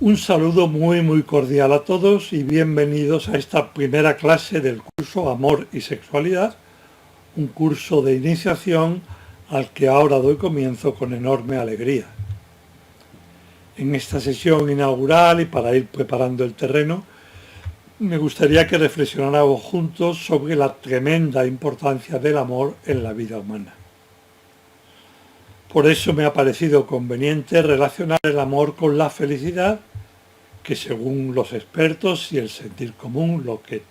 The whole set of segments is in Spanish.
Un saludo muy cordial a todos y bienvenidos a esta primera clase del curso Amor y Sexualidad, un curso de iniciación al que ahora doy comienzo con enorme alegría. En esta sesión inaugural y para ir preparando el terreno, me gustaría que reflexionáramos juntos sobre la tremenda importancia del amor en la vida humana. Por eso me ha parecido conveniente relacionar el amor con la felicidad, que según los expertos y el sentir común, lo que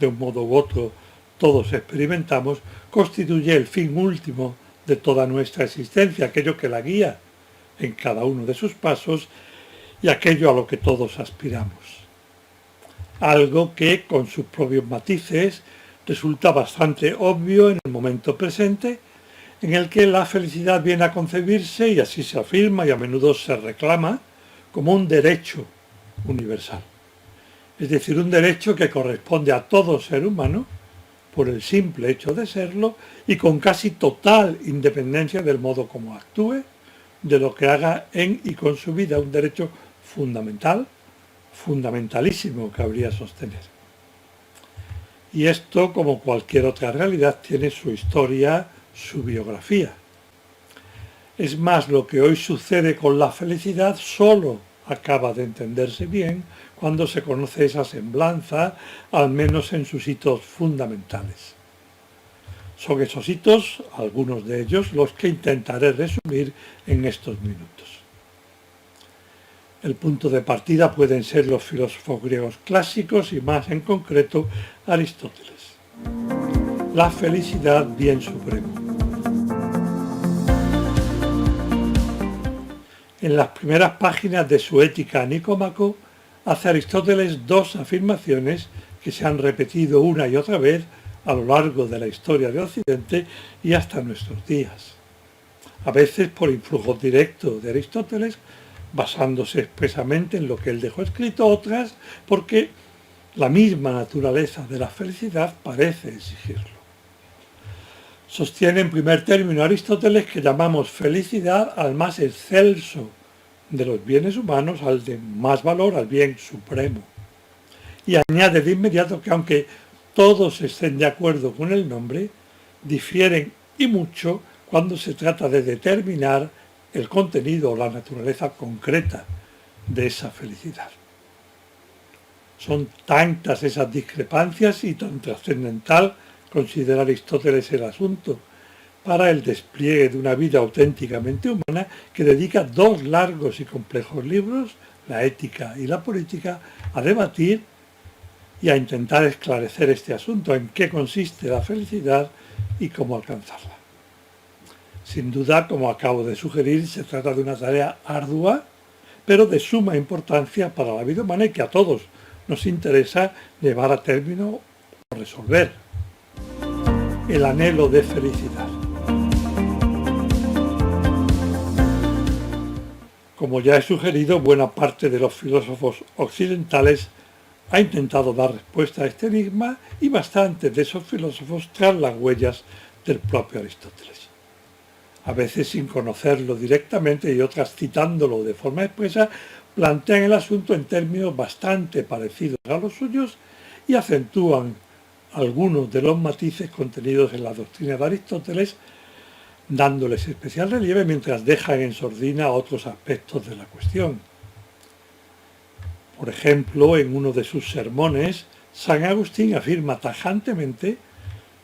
de un modo u otro todos experimentamos, constituye el fin último de toda nuestra existencia, aquello que la guía en cada uno de sus pasos y aquello a lo que todos aspiramos. Algo que, con sus propios matices, resulta bastante obvio en el momento presente, en el que la felicidad viene a concebirse, y así se afirma y a menudo se reclama, como un derecho universal. Es decir, un derecho que corresponde a todo ser humano por el simple hecho de serlo y con casi total independencia del modo como actúe, de lo que haga en y con su vida, un derecho fundamental, fundamentalísimo, cabría sostener. Y esto, como cualquier otra realidad, tiene su historia, su biografía. Es más, lo que hoy sucede con la felicidad solo acaba de entenderse bien cuando se conoce esa semblanza, al menos en sus hitos fundamentales. Son esos hitos, algunos de ellos, los que intentaré resumir en estos minutos. El punto de partida pueden ser los filósofos griegos clásicos y más en concreto Aristóteles. La felicidad, bien supremo. En las primeras páginas de su Ética a Nicómaco, hace Aristóteles dos afirmaciones que se han repetido una y otra vez a lo largo de la historia de Occidente y hasta nuestros días. A veces por influjo directo de Aristóteles, basándose expresamente en lo que él dejó escrito, otras porque la misma naturaleza de la felicidad parece exigirlo. Sostiene en primer término Aristóteles que llamamos felicidad al más excelso de los bienes humanos, al de más valor, al bien supremo. Y añade de inmediato que aunque todos estén de acuerdo con el nombre, difieren y mucho cuando se trata de determinar el contenido o la naturaleza concreta de esa felicidad. Son tantas esas discrepancias y tan trascendental considera Aristóteles el asunto para el despliegue de una vida auténticamente humana que dedica dos largos y complejos libros, la ética y la política, a debatir y a intentar esclarecer este asunto, en qué consiste la felicidad y cómo alcanzarla. Sin duda, como acabo de sugerir, se trata de una tarea ardua, pero de suma importancia para la vida humana y que a todos nos interesa llevar a término o resolver. El anhelo de felicidad. Como ya he sugerido, buena parte de los filósofos occidentales ha intentado dar respuesta a este enigma y bastantes de esos filósofos tras las huellas del propio Aristóteles. A veces sin conocerlo directamente y otras citándolo de forma expresa, plantean el asunto en términos bastante parecidos a los suyos y acentúan algunos de los matices contenidos en la doctrina de Aristóteles, dándoles especial relieve mientras dejan en sordina otros aspectos de la cuestión. Por ejemplo, en uno de sus sermones, San Agustín afirma tajantemente,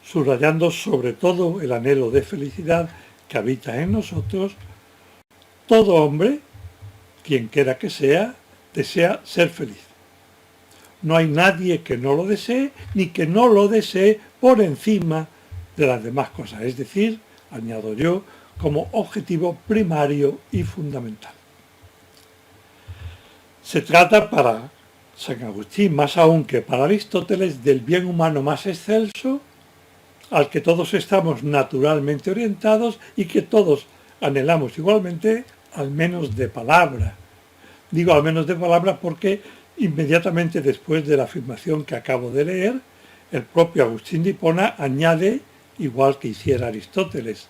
subrayando sobre todo el anhelo de felicidad que habita en nosotros: todo hombre, quien quiera que sea, desea ser feliz. No hay nadie que no lo desee, ni que no lo desee por encima de las demás cosas, es decir, añado yo, como objetivo primario y fundamental. Se trata para San Agustín, más aún que para Aristóteles, del bien humano más excelso, al que todos estamos naturalmente orientados y que todos anhelamos igualmente, al menos de palabra. Digo al menos de palabra porque inmediatamente después de la afirmación que acabo de leer, el propio Agustín de Hipona añade, igual que hiciera Aristóteles: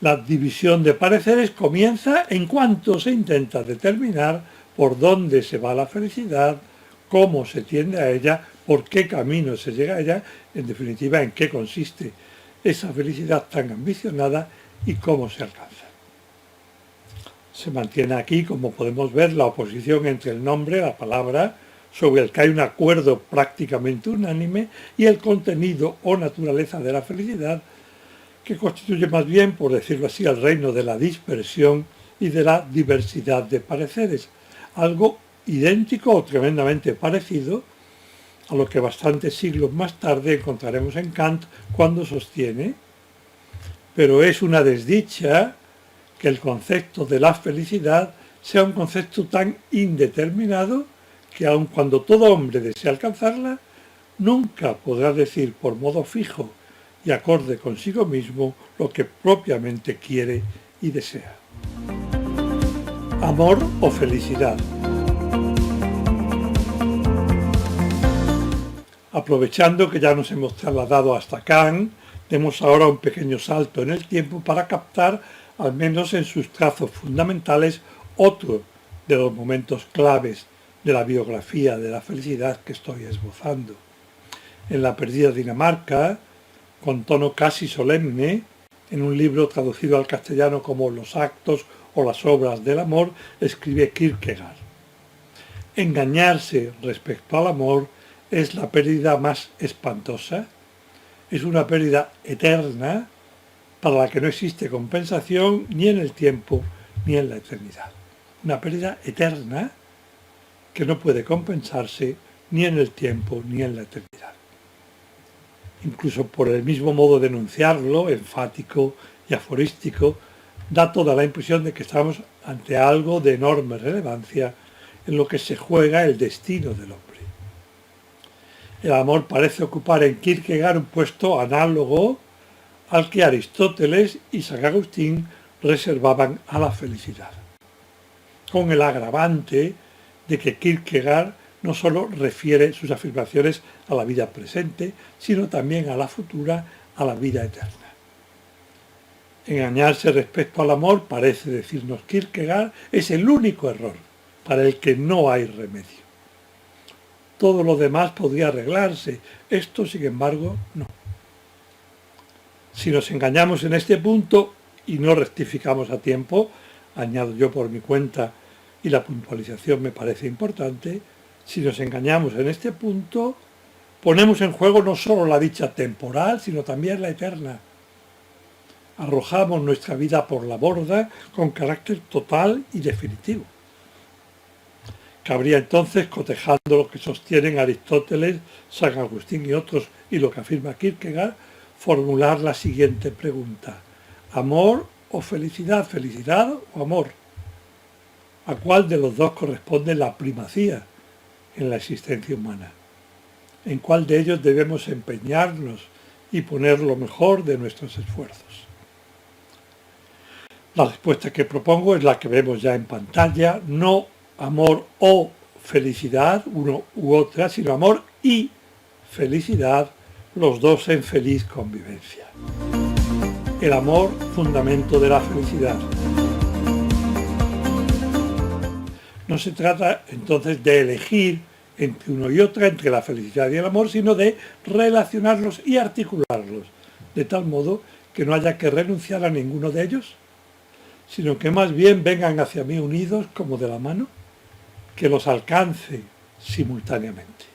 la división de pareceres comienza en cuanto se intenta determinar por dónde se va la felicidad, cómo se tiende a ella, por qué camino se llega a ella, en definitiva, en qué consiste esa felicidad tan ambicionada y cómo se alcanza. Se mantiene aquí, como podemos ver, la oposición entre el nombre, la palabra, sobre el que hay un acuerdo prácticamente unánime, y el contenido o naturaleza de la felicidad, que constituye más bien, por decirlo así, el reino de la dispersión y de la diversidad de pareceres, algo idéntico o tremendamente parecido a lo que bastantes siglos más tarde encontraremos en Kant cuando sostiene: pero es una desdicha que el concepto de la felicidad sea un concepto tan indeterminado que aun cuando todo hombre desea alcanzarla, nunca podrá decir por modo fijo y acorde consigo mismo lo que propiamente quiere y desea. Amor o felicidad. Aprovechando que ya nos hemos trasladado hasta Kant, demos ahora un pequeño salto en el tiempo para captar, al menos en sus trazos fundamentales, otro de los momentos claves de la biografía de la felicidad que estoy esbozando. En La perdida Dinamarca, con tono casi solemne, en un libro traducido al castellano como Los actos o las obras del amor, escribe Kierkegaard: engañarse respecto al amor es la pérdida más espantosa, es una pérdida eterna para la que no existe compensación ni en el tiempo ni en la eternidad. Una pérdida eterna que no puede compensarse ni en el tiempo ni en la eternidad. Incluso por el mismo modo de enunciarlo, enfático y aforístico, da toda la impresión de que estamos ante algo de enorme relevancia en lo que se juega el destino del hombre. El amor parece ocupar en Kierkegaard un puesto análogo al que Aristóteles y San Agustín reservaban a la felicidad, con el agravante de que Kierkegaard no solo refiere sus afirmaciones a la vida presente, sino también a la futura, a la vida eterna. Engañarse respecto al amor, parece decirnos Kierkegaard, es el único error para el que no hay remedio. Todo lo demás podría arreglarse, esto, sin embargo, no. Si nos engañamos en este punto y no rectificamos a tiempo, añado yo por mi cuenta, y la puntualización me parece importante, si nos engañamos en este punto, ponemos en juego no solo la dicha temporal, sino también la eterna. Arrojamos nuestra vida por la borda con carácter total y definitivo. Cabría entonces, cotejando lo que sostienen Aristóteles, San Agustín y otros, y lo que afirma Kierkegaard, formular la siguiente pregunta: ¿amor o felicidad? ¿Felicidad o amor? ¿A cuál de los dos corresponde la primacía en la existencia humana? ¿En cuál de ellos debemos empeñarnos y poner lo mejor de nuestros esfuerzos? La respuesta que propongo es la que vemos ya en pantalla: no amor o felicidad, uno u otra, sino amor y felicidad, los dos en feliz convivencia. El amor, fundamento de la felicidad. No se trata entonces de elegir entre uno y otra, entre la felicidad y el amor, sino de relacionarlos y articularlos, de tal modo que no haya que renunciar a ninguno de ellos, sino que más bien vengan hacia mí unidos como de la mano, que los alcance simultáneamente.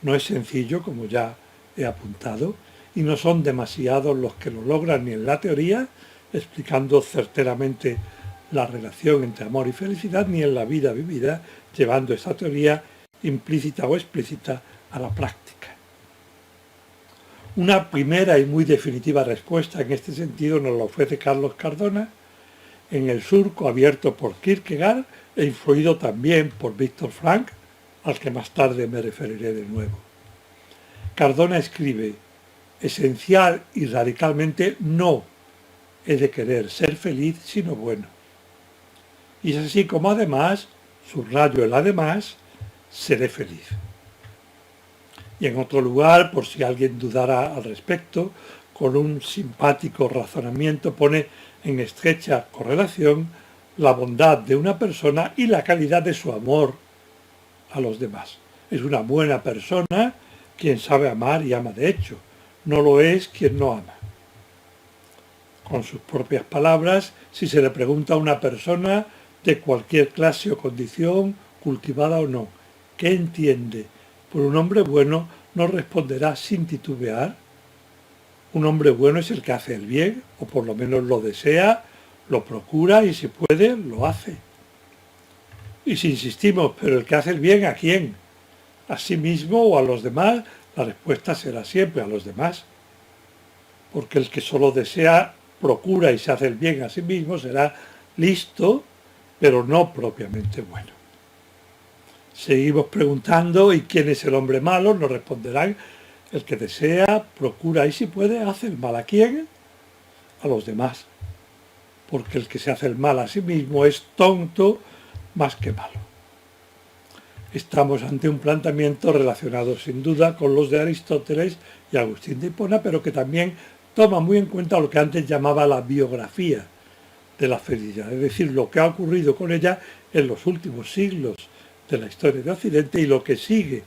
No es sencillo, como ya he apuntado, y no son demasiados los que lo logran ni en la teoría, explicando certeramente la relación entre amor y felicidad, ni en la vida vivida, llevando esa teoría implícita o explícita a la práctica. Una primera y muy definitiva respuesta en este sentido nos la ofrece Carlos Cardona en El surco abierto por Kierkegaard e influido también por Viktor Frankl, al que más tarde me referiré de nuevo. Cardona escribe: esencial y radicalmente no he de querer ser feliz sino bueno. Y es así como además, subrayo el además, seré feliz. Y en otro lugar, por si alguien dudara al respecto, con un simpático razonamiento pone en estrecha correlación la bondad de una persona y la calidad de su amor a los demás. Es una buena persona quien sabe amar y ama de hecho. No lo es quien no ama. Con sus propias palabras, si se le pregunta a una persona de cualquier clase o condición, cultivada o no, ¿qué entiende por un hombre bueno?, nos responderá sin titubear: un hombre bueno es el que hace el bien, o por lo menos lo desea, lo procura y si puede, lo hace. Y si insistimos, ¿pero el que hace el bien a quién? ¿A sí mismo o a los demás? La respuesta será siempre a los demás. Porque el que solo desea, procura y se hace el bien a sí mismo será listo, pero no propiamente bueno. Seguimos preguntando, ¿y quién es el hombre malo? Nos responderán: el que desea, procura y si puede, hace el mal. ¿A quién? A los demás. Porque el que se hace el mal a sí mismo es tonto más que malo. Estamos ante un planteamiento relacionado sin duda con los de Aristóteles y Agustín de Hipona, pero que también toma muy en cuenta lo que antes llamaba la biografía de la felicidad, es decir, lo que ha ocurrido con ella en los últimos siglos de la historia de Occidente y lo que sigue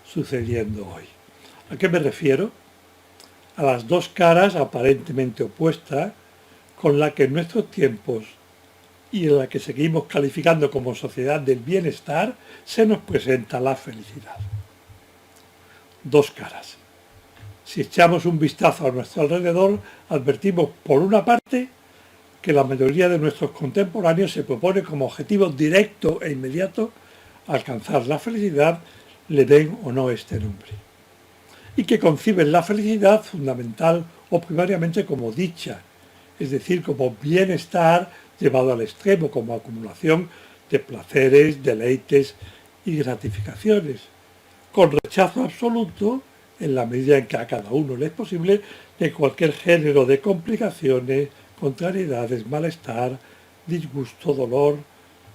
sucediendo hoy. ¿A qué me refiero? A las dos caras aparentemente opuestas con la que en nuestros tiempos y en la que seguimos calificando como sociedad del bienestar se nos presenta la felicidad. Dos caras. Si echamos un vistazo a nuestro alrededor, advertimos por una parte que la mayoría de nuestros contemporáneos se propone como objetivo directo e inmediato alcanzar la felicidad, le den o no este nombre. Y que conciben la felicidad fundamental o primariamente como dicha, es decir, como bienestar llevado al extremo, como acumulación de placeres, deleites y gratificaciones, con rechazo absoluto, en la medida en que a cada uno le es posible, de cualquier género de complicaciones, contrariedades, malestar, disgusto, dolor,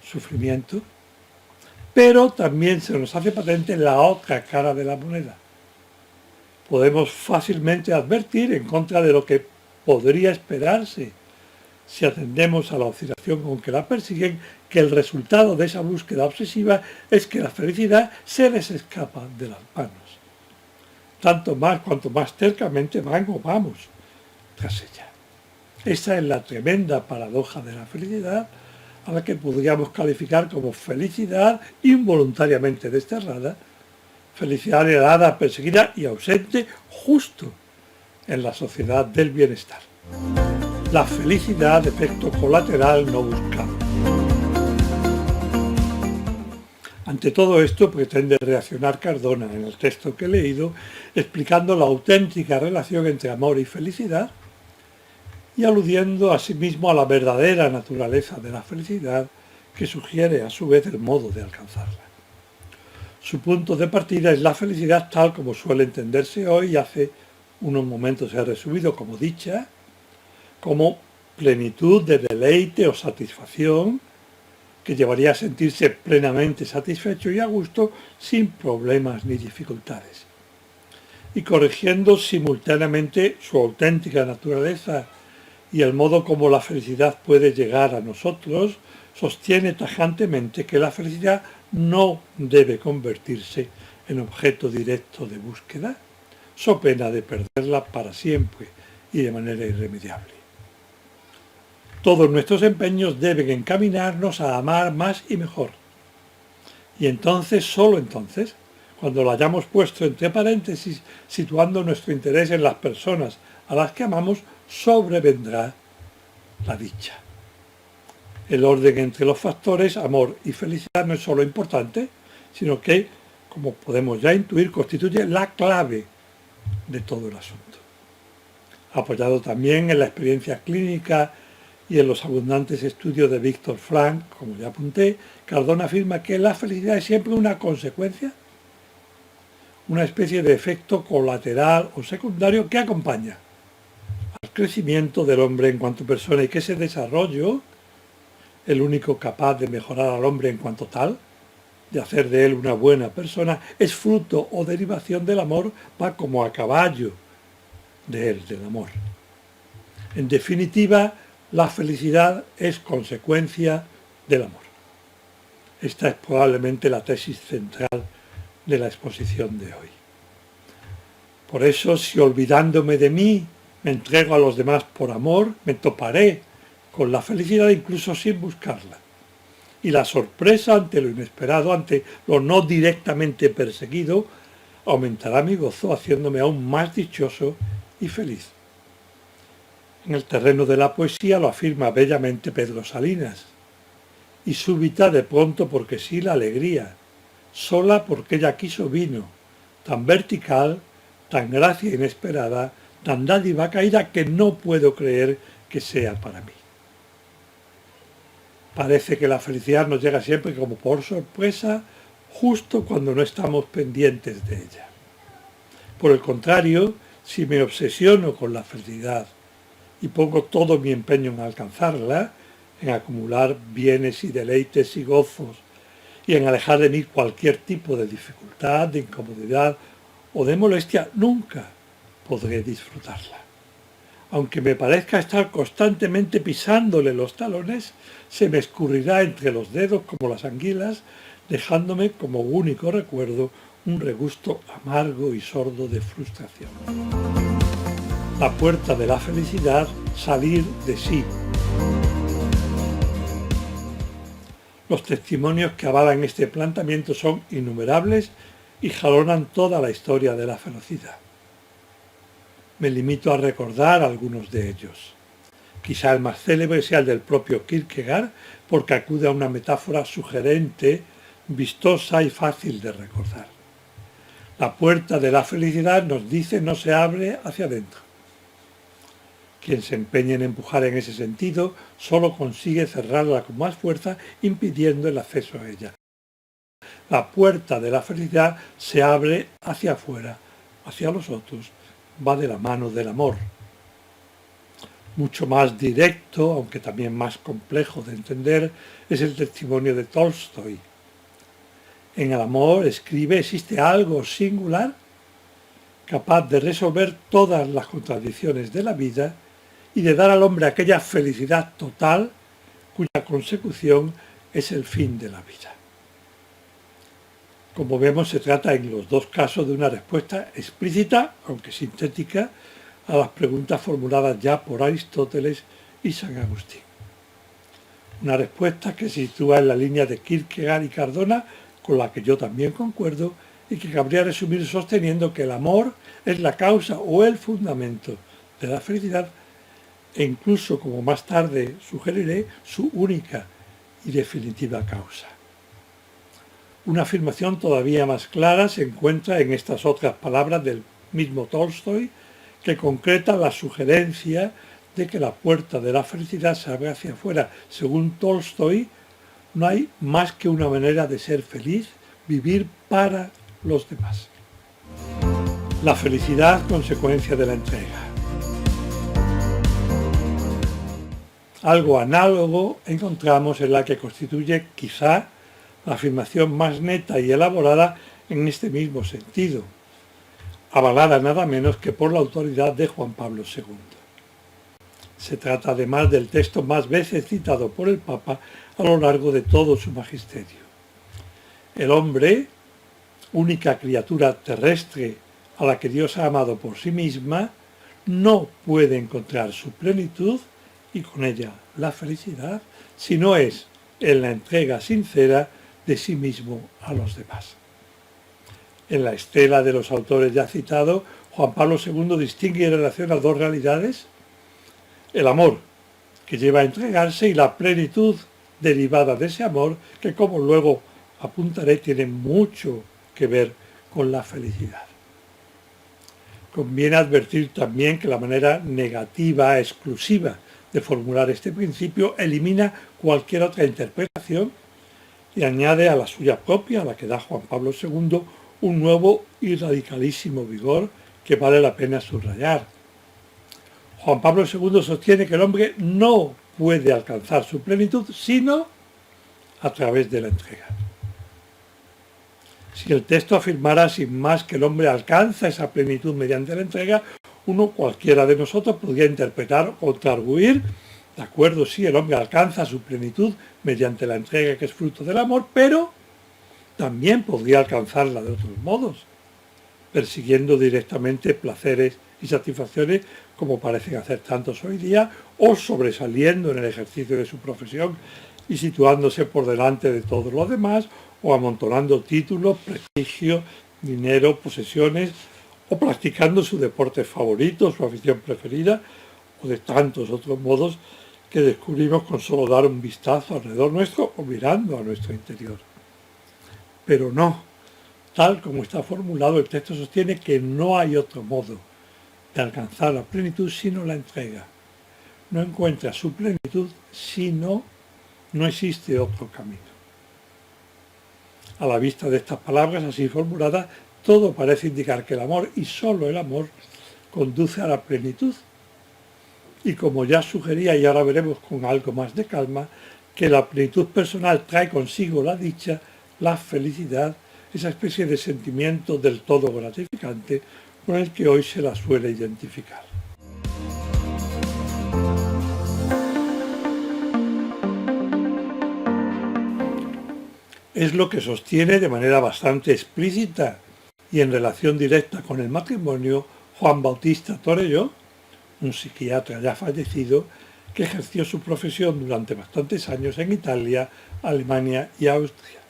sufrimiento. Pero también se nos hace patente la otra cara de la moneda. Podemos fácilmente advertir, en contra de lo que podría esperarse si atendemos a la oscilación con que la persiguen, que el resultado de esa búsqueda obsesiva es que la felicidad se les escapa de las manos. Tanto más cuanto más cercamente van o vamos tras ella. Esa es la tremenda paradoja de la felicidad, a la que podríamos calificar como felicidad involuntariamente desterrada, felicidad heredada, perseguida y ausente justo en la sociedad del bienestar. La felicidad, efecto colateral no buscado. Ante todo esto pretende reaccionar Cardona en el texto que he leído, explicando la auténtica relación entre amor y felicidad y aludiendo asimismo a la verdadera naturaleza de la felicidad, que sugiere a su vez el modo de alcanzarla. Su punto de partida es la felicidad tal como suele entenderse hoy y hace unos momentos he resumido como dicha, como plenitud de deleite o satisfacción que llevaría a sentirse plenamente satisfecho y a gusto sin problemas ni dificultades. Y corrigiendo simultáneamente su auténtica naturaleza y el modo como la felicidad puede llegar a nosotros, sostiene tajantemente que la felicidad no debe convertirse en objeto directo de búsqueda, so pena de perderla para siempre y de manera irremediable. Todos nuestros empeños deben encaminarnos a amar más y mejor. Y entonces, solo entonces, cuando lo hayamos puesto entre paréntesis, situando nuestro interés en las personas a las que amamos, sobrevendrá la dicha. El orden entre los factores amor y felicidad no es solo importante, sino que, como podemos ya intuir, constituye la clave de todo el asunto. Apoyado también en la experiencia clínica y en los abundantes estudios de Viktor Frankl, como ya apunté, Cardona afirma que la felicidad es siempre una consecuencia, una especie de efecto colateral o secundario que acompaña al crecimiento del hombre en cuanto persona y que ese desarrollo, el único capaz de mejorar al hombre en cuanto tal, de hacer de él una buena persona, es fruto o derivación del amor, va como a caballo de él, del amor. En definitiva, la felicidad es consecuencia del amor. Esta es probablemente la tesis central de la exposición de hoy. Por eso, si olvidándome de mí me entrego a los demás por amor, me toparé con la felicidad incluso sin buscarla. Y la sorpresa ante lo inesperado, ante lo no directamente perseguido, aumentará mi gozo haciéndome aún más dichoso y feliz. En el terreno de la poesía lo afirma bellamente Pedro Salinas. Y súbita de pronto porque sí la alegría, sola porque ella quiso vino, tan vertical, tan gracia inesperada, tan dádiva caída que no puedo creer que sea para mí. Parece que la felicidad nos llega siempre como por sorpresa, justo cuando no estamos pendientes de ella. Por el contrario, si me obsesiono con la felicidad y pongo todo mi empeño en alcanzarla, en acumular bienes y deleites y gozos, y en alejar de mí cualquier tipo de dificultad, de incomodidad o de molestia, nunca podré disfrutarla. Aunque me parezca estar constantemente pisándole los talones, se me escurrirá entre los dedos como las anguilas, dejándome como único recuerdo un regusto amargo y sordo de frustración. La puerta de la felicidad, salir de sí. Los testimonios que avalan este planteamiento son innumerables y jalonan toda la historia de la felicidad. Me limito a recordar algunos de ellos. Quizá el más célebre sea el del propio Kierkegaard, porque acude a una metáfora sugerente, vistosa y fácil de recordar. La puerta de la felicidad, nos dice, no se abre hacia adentro. Quien se empeñe en empujar en ese sentido solo consigue cerrarla con más fuerza, impidiendo el acceso a ella. La puerta de la felicidad se abre hacia afuera, hacia los otros, va de la mano del amor. Mucho más directo, aunque también más complejo de entender, es el testimonio de Tolstoy. En el amor, escribe, existe algo singular, capaz de resolver todas las contradicciones de la vida y de dar al hombre aquella felicidad total cuya consecución es el fin de la vida. Como vemos, se trata en los dos casos de una respuesta explícita, aunque sintética, a las preguntas formuladas ya por Aristóteles y San Agustín. Una respuesta que se sitúa en la línea de Kierkegaard y Cardona, con la que yo también concuerdo, y que cabría resumir sosteniendo que el amor es la causa o el fundamento de la felicidad, e incluso, como más tarde sugeriré, su única y definitiva causa. Una afirmación todavía más clara se encuentra en estas otras palabras del mismo Tolstoy, que concreta la sugerencia de que la puerta de la felicidad se abre hacia afuera. Según Tolstoy, no hay más que una manera de ser feliz, vivir para los demás. La felicidad, consecuencia de la entrega. Algo análogo encontramos en la que constituye quizá la afirmación más neta y elaborada en este mismo sentido, avalada nada menos que por la autoridad de Juan Pablo II. Se trata además del texto más veces citado por el Papa a lo largo de todo su magisterio. El hombre, única criatura terrestre a la que Dios ha amado por sí misma, no puede encontrar su plenitud y con ella la felicidad si no es en la entrega sincera de sí mismo a los demás. En la estela de los autores ya citados, Juan Pablo II distingue y relaciona dos realidades: el amor, que lleva a entregarse, y la plenitud derivada de ese amor, que, como luego apuntaré, tiene mucho que ver con la felicidad. Conviene advertir también que la manera negativa, exclusiva, de formular este principio elimina cualquier otra interpretación y añade a la suya propia, a la que da Juan Pablo II, un nuevo y radicalísimo vigor que vale la pena subrayar. Juan Pablo II sostiene que el hombre no puede alcanzar su plenitud sino a través de la entrega. Si el texto afirmara sin más que el hombre alcanza esa plenitud mediante la entrega, uno cualquiera de nosotros podría interpretar o contraarguir De acuerdo, sí, el hombre alcanza su plenitud mediante la entrega que es fruto del amor, pero también podría alcanzarla de otros modos, persiguiendo directamente placeres y satisfacciones como parecen hacer tantos hoy día, o sobresaliendo en el ejercicio de su profesión y situándose por delante de todos los demás, o amontonando títulos, prestigio, dinero, posesiones, o practicando su deporte favorito, su afición preferida, o de tantos otros modos que descubrimos con solo dar un vistazo alrededor nuestro o mirando a nuestro interior. Pero no, tal como está formulado, el texto sostiene que no hay otro modo de alcanzar la plenitud sino la entrega. No encuentra su plenitud si no existe otro camino. A la vista de estas palabras así formuladas, todo parece indicar que el amor y solo el amor conduce a la plenitud. Y como ya sugería, y ahora veremos con algo más de calma, que la plenitud personal trae consigo la dicha, la felicidad, esa especie de sentimiento del todo gratificante con el que hoy se la suele identificar. Es lo que sostiene de manera bastante explícita y en relación directa con el matrimonio Juan Bautista Torelló, un psiquiatra ya fallecido que ejerció su profesión durante bastantes años en Italia, Alemania y Austria.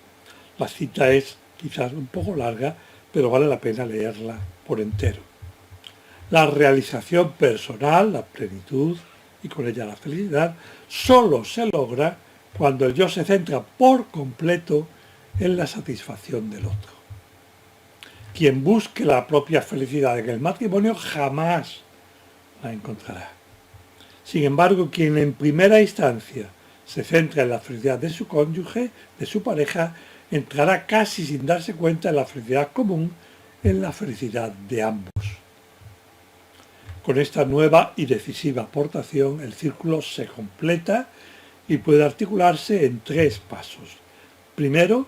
La cita es quizás un poco larga, pero vale la pena leerla por entero. La realización personal, la plenitud y con ella la felicidad, solo se logra cuando el yo se centra por completo en la satisfacción del otro. Quien busque la propia felicidad en el matrimonio jamás la encontrará. Sin embargo, quien en primera instancia se centra en la felicidad de su cónyuge, de su pareja, entrará casi sin darse cuenta en la felicidad común, en la felicidad de ambos. Con esta nueva y decisiva aportación, el círculo se completa y puede articularse en 3 pasos. Primero,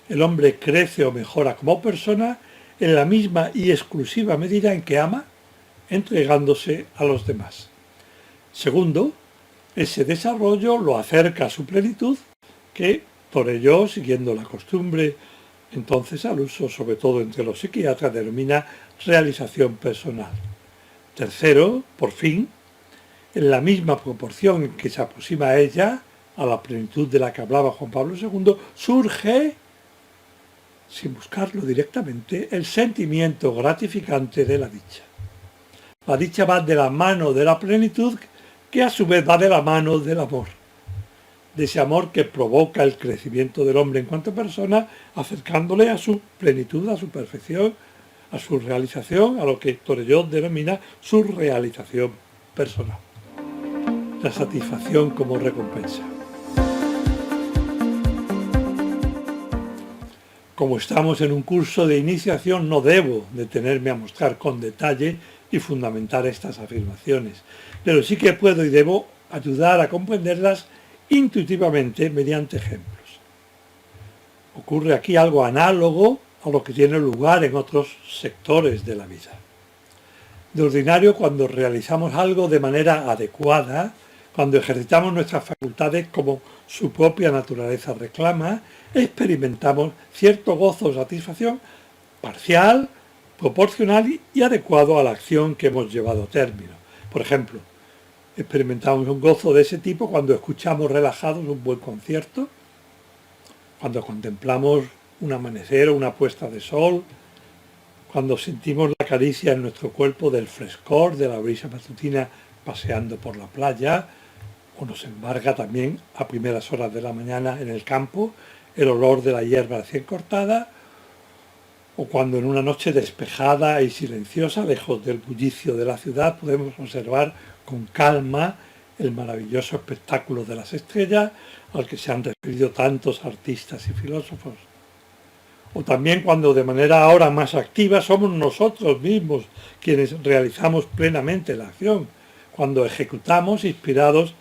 el hombre crece o mejora como persona en la misma y exclusiva medida en que ama, entregándose a los demás. Segundo, ese desarrollo lo acerca a su plenitud, que Torelló, siguiendo la costumbre entonces al uso, sobre todo entre los psiquiatras, denomina realización personal. Tercero, por fin, en la misma proporción en que se aproxima a ella, a la plenitud de la que hablaba Juan Pablo II, surge, sin buscarlo directamente, el sentimiento gratificante de la dicha. La dicha va de la mano de la plenitud, que a su vez va de la mano del amor. De ese amor que provoca el crecimiento del hombre en cuanto persona, acercándole a su plenitud, a su perfección, a su realización, a lo que Torelló denomina su realización personal. La satisfacción como recompensa. Como estamos en un curso de iniciación, no debo detenerme a mostrar con detalle y fundamentar estas afirmaciones, pero sí que puedo y debo ayudar a comprenderlas intuitivamente mediante ejemplos. Ocurre aquí algo análogo a lo que tiene lugar en otros sectores de la vida. De ordinario, cuando realizamos algo de manera adecuada, cuando ejercitamos nuestras facultades como su propia naturaleza reclama, experimentamos cierto gozo o satisfacción parcial, proporcional y adecuado a la acción que hemos llevado a término. Por ejemplo, experimentamos un gozo de ese tipo cuando escuchamos relajados un buen concierto, cuando contemplamos un amanecer o una puesta de sol, cuando sentimos la caricia en nuestro cuerpo del frescor de la brisa matutina paseando por la playa, o nos embarga también a primeras horas de la mañana en el campo el olor de la hierba recién cortada, o cuando en una noche despejada y silenciosa, lejos del bullicio de la ciudad, podemos observar con calma el maravilloso espectáculo de las estrellas al que se han referido tantos artistas y filósofos. O también cuando de manera ahora más activa somos nosotros mismos quienes realizamos plenamente la acción, cuando ejecutamos inspirados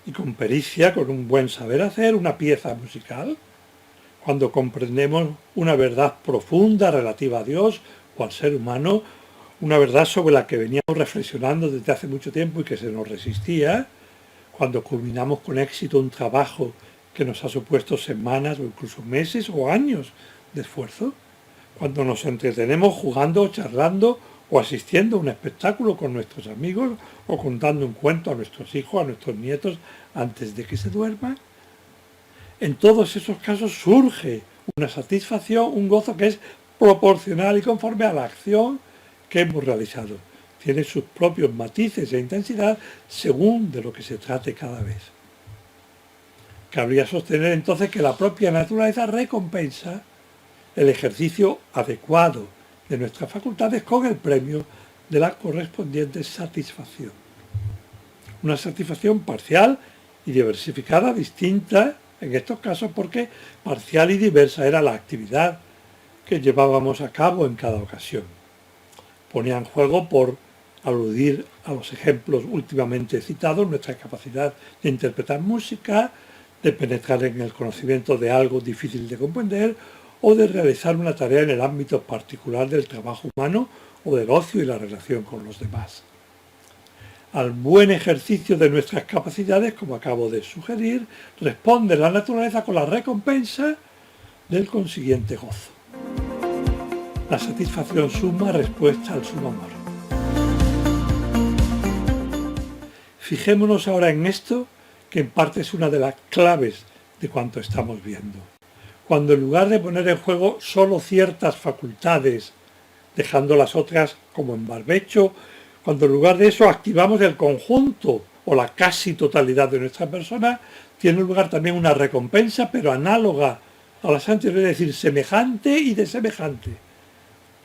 y con pericia, con un buen saber hacer, una pieza musical, cuando comprendemos una verdad profunda relativa a Dios o al ser humano, una verdad sobre la que veníamos reflexionando desde hace mucho tiempo y que se nos resistía, cuando culminamos con éxito un trabajo que nos ha supuesto semanas o incluso meses o años de esfuerzo, cuando nos entretenemos jugando, charlando o asistiendo a un espectáculo con nuestros amigos o contando un cuento a nuestros hijos, a nuestros nietos antes de que se duerman. En todos esos casos surge una satisfacción, un gozo que es proporcional y conforme a la acción que hemos realizado. Tiene sus propios matices e intensidad según de lo que se trate cada vez. Cabría sostener entonces que la propia naturaleza recompensa el ejercicio adecuado de nuestras facultades con el premio de la correspondiente satisfacción. Una satisfacción parcial y diversificada, distinta en estos casos porque parcial y diversa era la actividad que llevábamos a cabo en cada ocasión. Ponía en juego, por aludir a los ejemplos últimamente citados, nuestra capacidad de interpretar música, de penetrar en el conocimiento de algo difícil de comprender o de realizar una tarea en el ámbito particular del trabajo humano o del ocio y la relación con los demás. Al buen ejercicio de nuestras capacidades, como acabo de sugerir, responde la naturaleza con la recompensa del consiguiente gozo. La satisfacción suma respuesta al sumo amor. Fijémonos ahora en esto, que en parte es una de las claves de cuanto estamos viendo. Cuando en lugar de poner en juego solo ciertas facultades, dejando las otras como en barbecho, cuando en lugar de eso activamos el conjunto o la casi totalidad de nuestra persona, tiene lugar también una recompensa, pero análoga a las anteriores, es decir, semejante y desemejante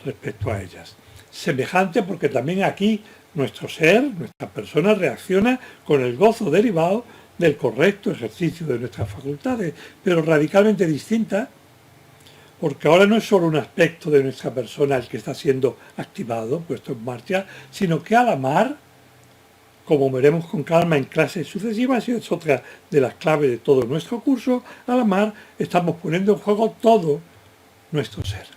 respecto a ellas. Semejante porque también aquí nuestro ser, nuestra persona, reacciona con el gozo derivado del correcto ejercicio de nuestras facultades, pero radicalmente distinta, porque ahora no es solo un aspecto de nuestra persona el que está siendo activado, puesto en marcha, sino que al amar, como veremos con calma en clases sucesivas, y es otra de las claves de todo nuestro curso, al amar estamos poniendo en juego todo nuestro ser.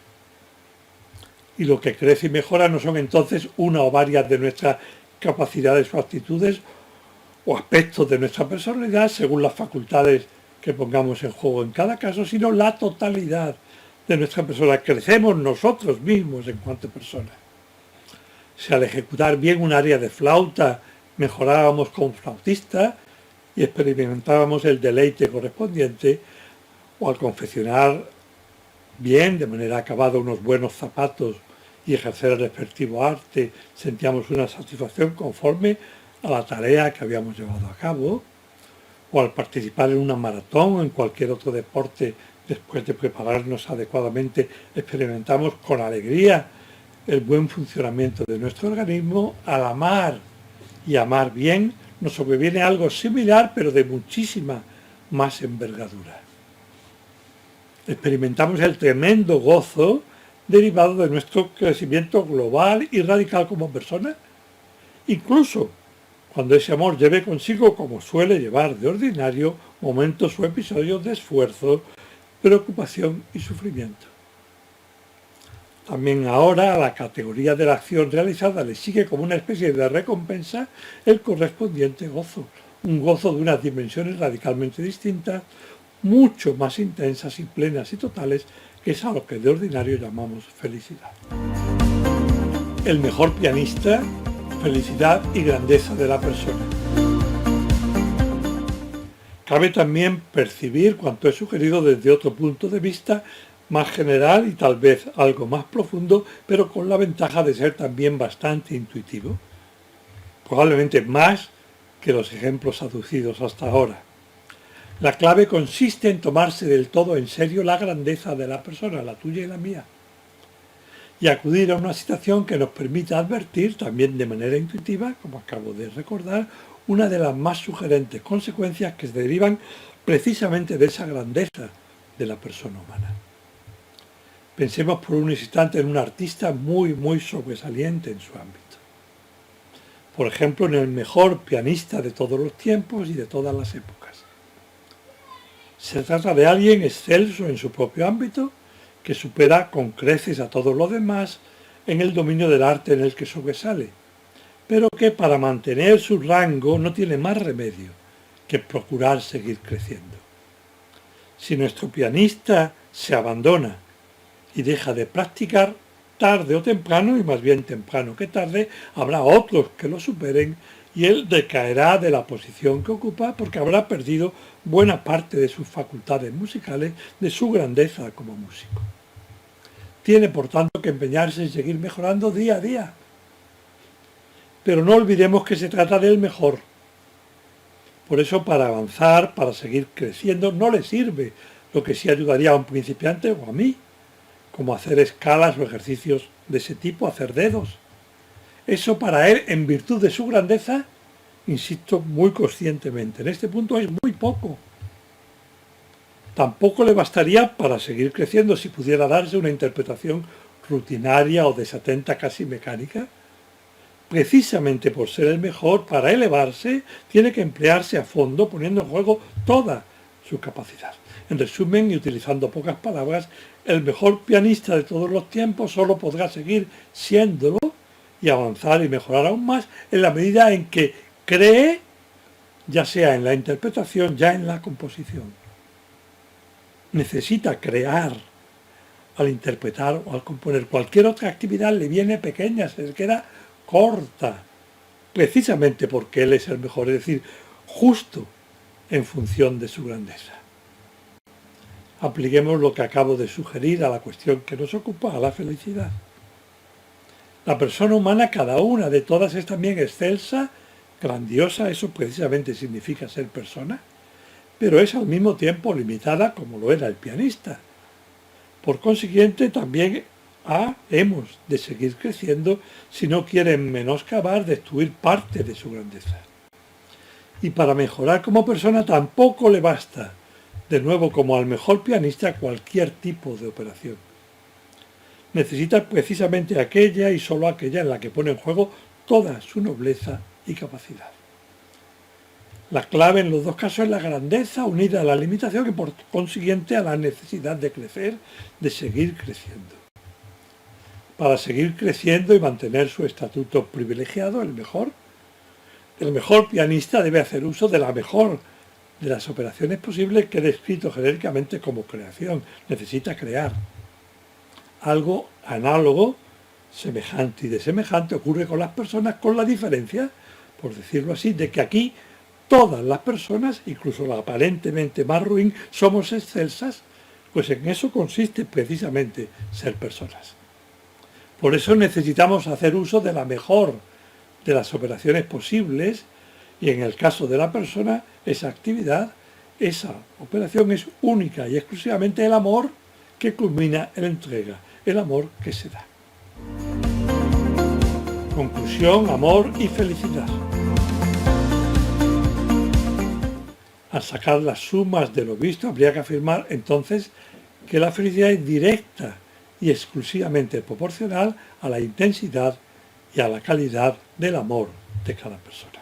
Y lo que crece y mejora no son entonces una o varias de nuestras capacidades o actitudes o aspectos de nuestra personalidad según las facultades que pongamos en juego en cada caso, sino la totalidad de nuestra persona. Crecemos nosotros mismos en cuanto personas. Si al ejecutar bien un área de flauta mejorábamos como flautista y experimentábamos el deleite correspondiente, o al confeccionar bien, de manera acabada, unos buenos zapatos y ejercer el respectivo arte, sentíamos una satisfacción conforme a la tarea que habíamos llevado a cabo, o al participar en una maratón o en cualquier otro deporte, después de prepararnos adecuadamente, experimentamos con alegría el buen funcionamiento de nuestro organismo. Al amar y amar bien, nos sobreviene algo similar, pero de muchísima más envergadura. Experimentamos el tremendo gozo derivado de nuestro crecimiento global y radical como persona, incluso cuando ese amor lleve consigo, como suele llevar de ordinario, momentos o episodios de esfuerzo, preocupación y sufrimiento. También ahora a la categoría de la acción realizada le sigue como una especie de recompensa el correspondiente gozo, un gozo de unas dimensiones radicalmente distintas, mucho más intensas y plenas y totales, que es a lo que de ordinario llamamos felicidad. El mejor pianista, felicidad y grandeza de la persona. Cabe también percibir cuanto he sugerido desde otro punto de vista más general y tal vez algo más profundo, pero con la ventaja de ser también bastante intuitivo, probablemente más que los ejemplos aducidos hasta ahora. La clave consiste en tomarse del todo en serio la grandeza de la persona, la tuya y la mía, y acudir a una situación que nos permita advertir, también de manera intuitiva, como acabo de recordar, una de las más sugerentes consecuencias que se derivan precisamente de esa grandeza de la persona humana. Pensemos por un instante en un artista muy sobresaliente en su ámbito. Por ejemplo, en el mejor pianista de todos los tiempos y de todas las épocas. Se trata de alguien excelso en su propio ámbito, que supera con creces a todos los demás en el dominio del arte en el que sobresale, pero que para mantener su rango no tiene más remedio que procurar seguir creciendo. Si nuestro pianista se abandona y deja de practicar, tarde o temprano, y más bien temprano que tarde, habrá otros que lo superen y él decaerá de la posición que ocupa porque habrá perdido buena parte de sus facultades musicales, de su grandeza como músico. Tiene, por tanto, que empeñarse en seguir mejorando día a día. Pero no olvidemos que se trata del mejor. Por eso, para avanzar, para seguir creciendo, no le sirve lo que sí ayudaría a un principiante o a mí, como hacer escalas o ejercicios de ese tipo, hacer dedos. Eso para él, en virtud de su grandeza, insisto muy conscientemente, en este punto es muy poco. Tampoco le bastaría para seguir creciendo si pudiera darse una interpretación rutinaria o desatenta, casi mecánica. Precisamente por ser el mejor, para elevarse, tiene que emplearse a fondo, poniendo en juego toda su capacidad. En resumen, y utilizando pocas palabras, el mejor pianista de todos los tiempos solo podrá seguir siéndolo y avanzar y mejorar aún más en la medida en que cree, ya sea en la interpretación, ya en la composición. Necesita crear al interpretar o al componer. Cualquier otra actividad le viene pequeña, se le queda corta, precisamente porque él es el mejor, es decir, justo en función de su grandeza. Apliquemos lo que acabo de sugerir a la cuestión que nos ocupa, a la felicidad. La persona humana, cada una de todas, es también excelsa, grandiosa, eso precisamente significa ser persona, pero es al mismo tiempo limitada como lo era el pianista. Por consiguiente, también hemos de seguir creciendo si no quieren menoscabar, destruir parte de su grandeza. Y para mejorar como persona tampoco le basta, de nuevo como al mejor pianista, cualquier tipo de operación. Necesita precisamente aquella y solo aquella en la que pone en juego toda su nobleza y capacidad. La clave en los dos casos es la grandeza unida a la limitación y por consiguiente a la necesidad de crecer, de seguir creciendo. Para seguir creciendo y mantener su estatuto privilegiado, el mejor pianista debe hacer uso de la mejor de las operaciones posibles que he descrito genéricamente como creación. Necesita crear. Algo análogo, semejante y desemejante ocurre con las personas, con la diferencia, por decirlo así, de que aquí todas las personas, incluso la aparentemente más ruin, somos excelsas, pues en eso consiste precisamente ser personas. Por eso necesitamos hacer uso de la mejor de las operaciones posibles y en el caso de la persona, esa actividad, esa operación es única y exclusivamente el amor que culmina en la entrega, el amor que se da. Conclusión, amor y felicidad. Al sacar las sumas de lo visto, habría que afirmar entonces que la felicidad es directa y exclusivamente proporcional a la intensidad y a la calidad del amor de cada persona.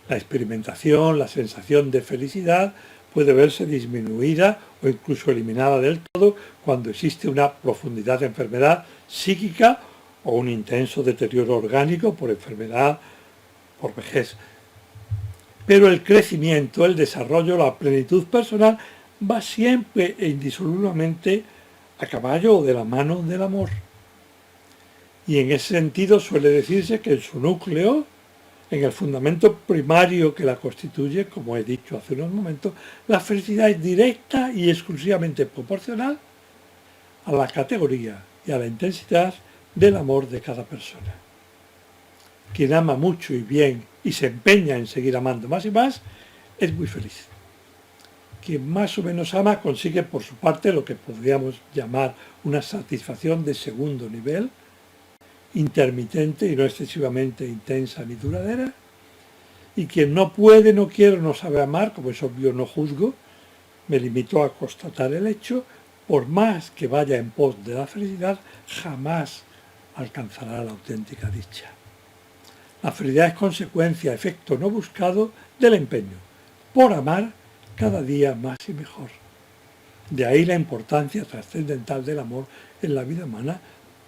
La experimentación, la sensación de felicidad puede verse disminuida o incluso eliminada del todo cuando existe una profundidad de enfermedad psíquica o un intenso deterioro orgánico por enfermedad, por vejez. Pero el crecimiento, el desarrollo, la plenitud personal va siempre e indisolublemente a caballo o de la mano del amor. Y en ese sentido suele decirse que en su núcleo, en el fundamento primario que la constituye, como he dicho hace unos momentos, la felicidad es directa y exclusivamente proporcional a la categoría y a la intensidad del amor de cada persona. Quien ama mucho y bien y se empeña en seguir amando más y más, es muy feliz. Quien más o menos ama consigue por su parte lo que podríamos llamar una satisfacción de segundo nivel, intermitente y no excesivamente intensa ni duradera, y quien no puede, no quiere, no sabe amar, como es obvio no juzgo, me limito a constatar el hecho, por más que vaya en pos de la felicidad, jamás alcanzará la auténtica dicha. La felicidad es consecuencia, efecto no buscado del empeño por amar cada día más y mejor. De ahí la importancia trascendental del amor en la vida humana,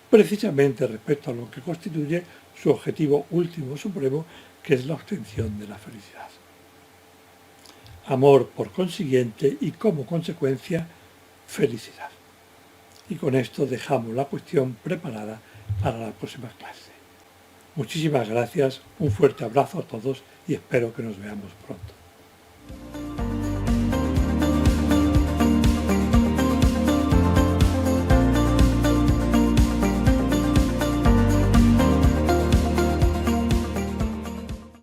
precisamente respecto a lo que constituye su objetivo último supremo, que es la obtención de la felicidad. amor por consiguiente y como consecuencia felicidad. Y con esto dejamos la cuestión preparada para la próxima clase. Muchísimas gracias, un fuerte abrazo a todos y espero que nos veamos pronto.